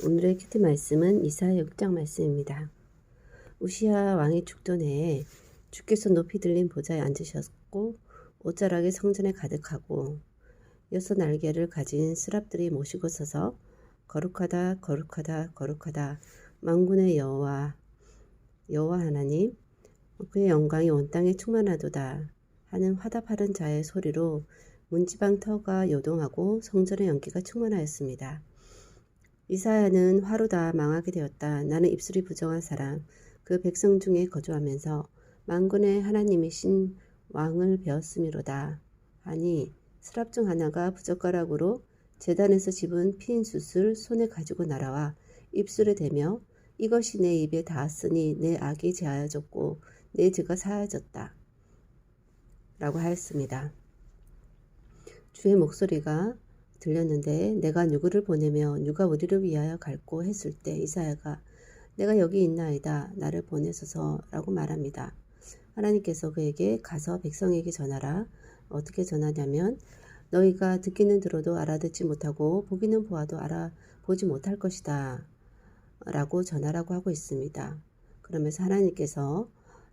오늘의 큐티 말씀은 이사야 6장 말씀입니다. 우시야 왕이 죽던 해에 주께서 높이 들린 보좌에 앉으셨고 옷자락이 성전에 가득하고 6 날개를 가진 스랍들이 모시고 서서 거룩하다 거룩하다 거룩하다 만군의 여호와 하나님 그의 영광이 온 땅에 충만하도다 하는 화답하는 자의 소리로 문지방 터가 요동하고 성전의 연기가 충만하였습니다. 이사야는 화로다 망하게 되었다. 나는 입술이 부정한 사람, 그 백성 중에 거주하면서 만군의 하나님이신 왕을 배웠음이로다. 하니 스랍 중 하나가 부젓가락으로 제단에서 집은 핀 숯을 손에 가지고 날아와 입술에 대며 이것이 내 입에 닿았으니 내 악이 제하여졌고 내 죄가 사하여졌다. 라고 하였습니다. 주의 목소리가 들렸는데 내가 누구를 보내며 누가 우리를 위하여 갈고 했을 때 이사야가 내가 여기 있나이다 나를 보내소서 라고 말합니다. 하나님께서 그에게 가서 백성에게 전하라. 어떻게 전하냐면 너희가 듣기는 들어도 알아듣지 못하고 보기는 보아도 알아보지 못할 것이다 라고 전하라고 하고 있습니다. 그러면서 하나님께서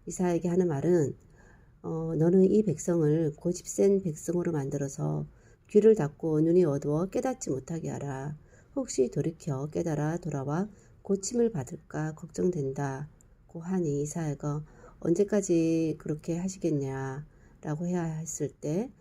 이사야에게 하는 말은 너는 이 백성을 고집센 백성으로 만들어서 귀를 닫고 눈이 어두워 깨닫지 못하게 하라. 혹시 돌이켜 깨달아 돌아와 고침을 받을까 걱정된다고 하니 이사야가 언제까지 그렇게 하시겠냐라고 해야 했을 때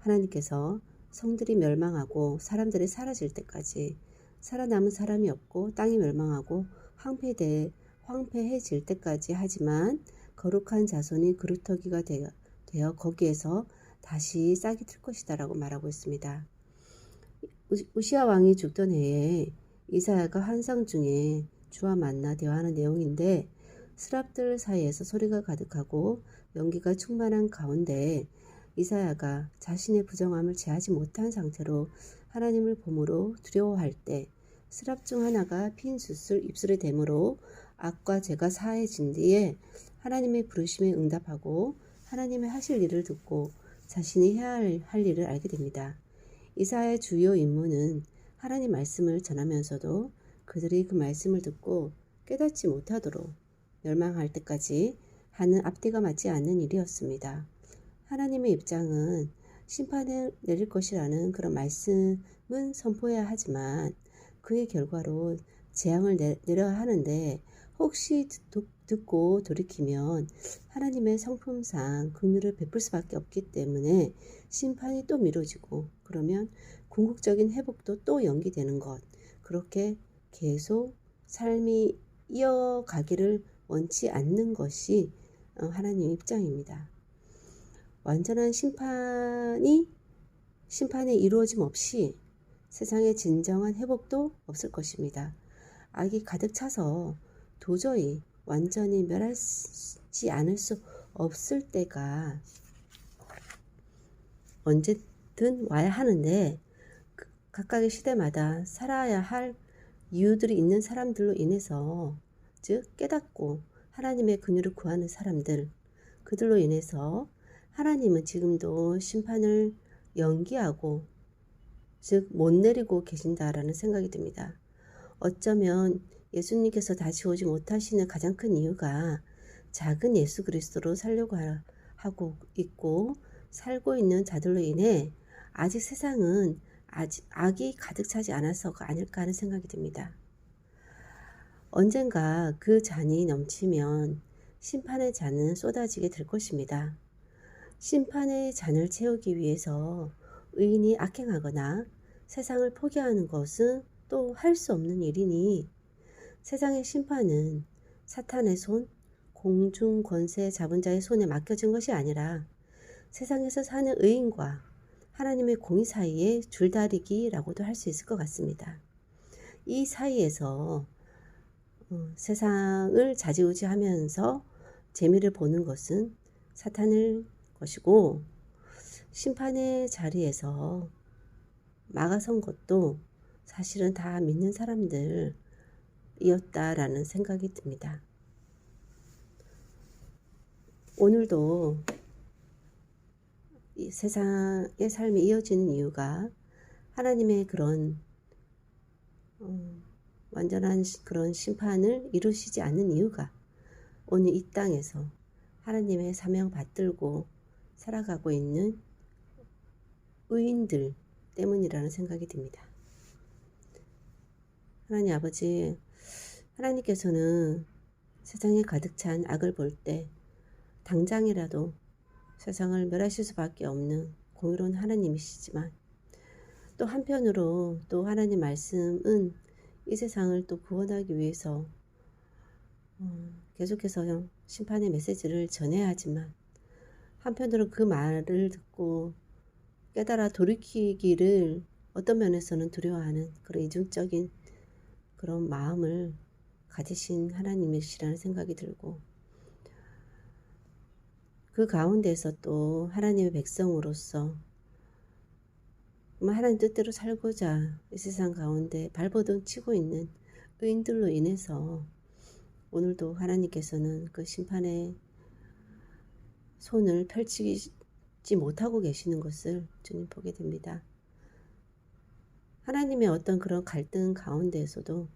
하나님께서 성들이 멸망하고 사람들이 사라질 때까지 살아남은 사람이 없고 땅이 멸망하고 황폐해질 때까지 하지만 거룩한 자손이 그루터기가 되어 거기에서 다시 싹이 틀 것이다 라고 말하고 있습니다. 우시야 왕이 죽던 해에 이사야가 환상 중에 주와 만나 대화하는 내용인데 스랍들 사이에서 소리가 가득하고 연기가 충만한 가운데 이사야가 자신의 부정함을 제하지 못한 상태로 하나님을 봄으로 두려워할 때 스랍 중 하나가 핀 숯을 입술에 대므로 악과 죄가 사해진 뒤에 하나님의 부르심에 응답하고 하나님의 하실 일을 듣고 자신이 해야 할 일을 알게 됩니다. 이사야의 주요 임무는 하나님 말씀을 전하면서도 그들이 그 말씀을 듣고 깨닫지 못하도록 멸망할 때까지 하는 앞뒤가 맞지 않는 일이었습니다. 하나님의 입장은 심판을 내릴 것이라는 그런 말씀은 선포해야 하지만 그의 결과로 재앙을 내려야 하는데 혹시 듣고 돌이키면 하나님의 성품상 긍휼을 베풀 수밖에 없기 때문에 심판이 또 미뤄지고 그러면 궁극적인 회복도 또 연기되는 것 그렇게 계속 삶이 이어가기를 원치 않는 것이 하나님의 입장입니다. 완전한 심판이 이루어짐 없이 세상의 진정한 회복도 없을 것입니다. 악이 가득 차서 도저히 완전히 멸하지 않을 수 없을 때가 언제든 와야 하는데 각각의 시대마다 살아야 할 이유들이 있는 사람들로 인해서 즉 깨닫고 하나님의 긍휼을 구하는 사람들 그들로 인해서 하나님은 지금도 심판을 연기하고 즉 못 내리고 계신다라는 생각이 듭니다. 어쩌면 예수님께서 다시 오지 못하시는 가장 큰 이유가 작은 예수 그리스도로 살려고 하고 있고 살고 있는 자들로 인해 아직 세상은 악이 가득 차지 않아서가 아닐까 하는 생각이 듭니다. 언젠가 그 잔이 넘치면 심판의 잔은 쏟아지게 될 것입니다. 심판의 잔을 채우기 위해서 의인이 악행하거나 세상을 포기하는 것은 또 할 수 없는 일이니 세상의 심판은 사탄의 손, 공중 권세 잡은 자의 손에 맡겨진 것이 아니라 세상에서 사는 의인과 하나님의 공의 사이의 줄다리기라고도 할 수 있을 것 같습니다. 이 사이에서 세상을 좌지우지하면서 재미를 보는 것은 사탄의 것이고 심판의 자리에서 막아선 것도 사실은 다 믿는 사람들이었다라는 생각이 듭니다. 오늘도 이 세상의 삶이 이어지는 이유가 하나님의 그런 완전한 그런 심판을 이루시지 않는 이유가 오늘 이 땅에서 하나님의 사명 받들고 살아가고 있는 의인들 때문이라는 생각이 듭니다. 하나님 아버지, 하나님께서는 세상에 가득 찬 악을 볼 때 당장이라도 세상을 멸하실 수밖에 없는 공의로운 하나님이시지만, 또 한편으로 또 하나님 말씀은 이 세상을 또 구원하기 위해서 계속해서 심판의 메시지를 전해야 하지만, 한편으로 그 말을 듣고 깨달아 돌이키기를 어떤 면에서는 두려워하는 그런 이중적인 그런 마음을 가지신 하나님이시라는 생각이 들고, 그 가운데서 또 하나님의 백성으로서 하나님 뜻대로 살고자 이 세상 가운데 발버둥 치고 있는 의인들로 인해서 오늘도 하나님께서는 그 심판의 손을 펼치지 못하고 계시는 것을 주님 보게 됩니다. 하나님의 어떤 그런 갈등 가운데에서도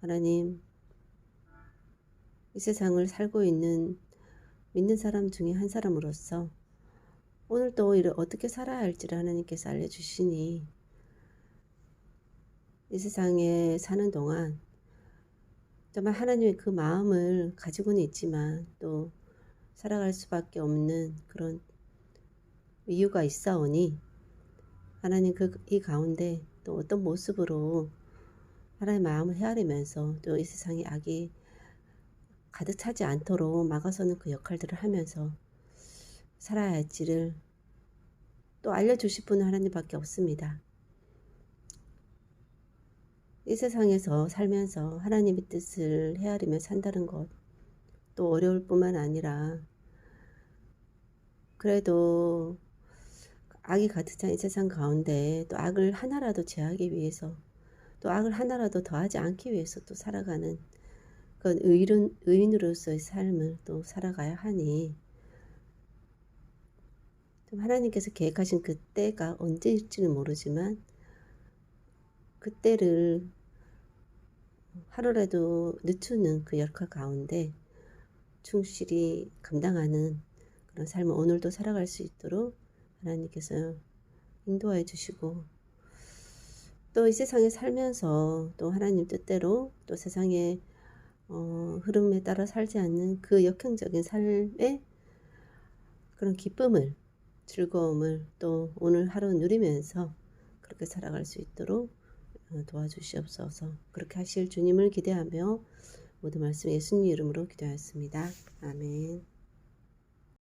하나님, 이 세상을 살고 있는 믿는 사람 중에 한 사람으로서 오늘 또 어떻게 살아야 할지를 하나님께서 알려주시니, 이 세상에 사는 동안 정말 하나님의 그 마음을 가지고는 있지만 또 살아갈 수밖에 없는 그런 이유가 있사오니, 하나님 이 가운데 또 어떤 모습으로 하나님의 마음을 헤아리면서 또 이 세상에 악이 가득 차지 않도록 막아서는 그 역할들을 하면서 살아야 할지를 또 알려주실 분은 하나님밖에 없습니다. 이 세상에서 살면서 하나님의 뜻을 헤아리며 산다는 것 또 어려울 뿐만 아니라, 그래도 악이 가득 찬 이 세상 가운데 또 악을 하나라도 제하기 위해서, 또 악을 하나라도 더하지 않기 위해서 또 살아가는 그런 의인으로서의 삶을 또 살아가야 하니, 하나님께서 계획하신 그 때가 언제일지는 모르지만 그 때를 하루라도 늦추는 그 역할 가운데 충실히 감당하는 그런 삶을 오늘도 살아갈 수 있도록 하나님께서 인도하여 주시고, 또 이 세상에 살면서 또 하나님 뜻대로 또 세상의 흐름에 따라 살지 않는 그 역행적인 삶의 그런 기쁨을, 즐거움을 또 오늘 하루 누리면서 그렇게 살아갈 수 있도록 도와주시옵소서. 그렇게 하실 주님을 기대하며 모든 말씀 예수님 이름으로 기도하였습니다. 아멘.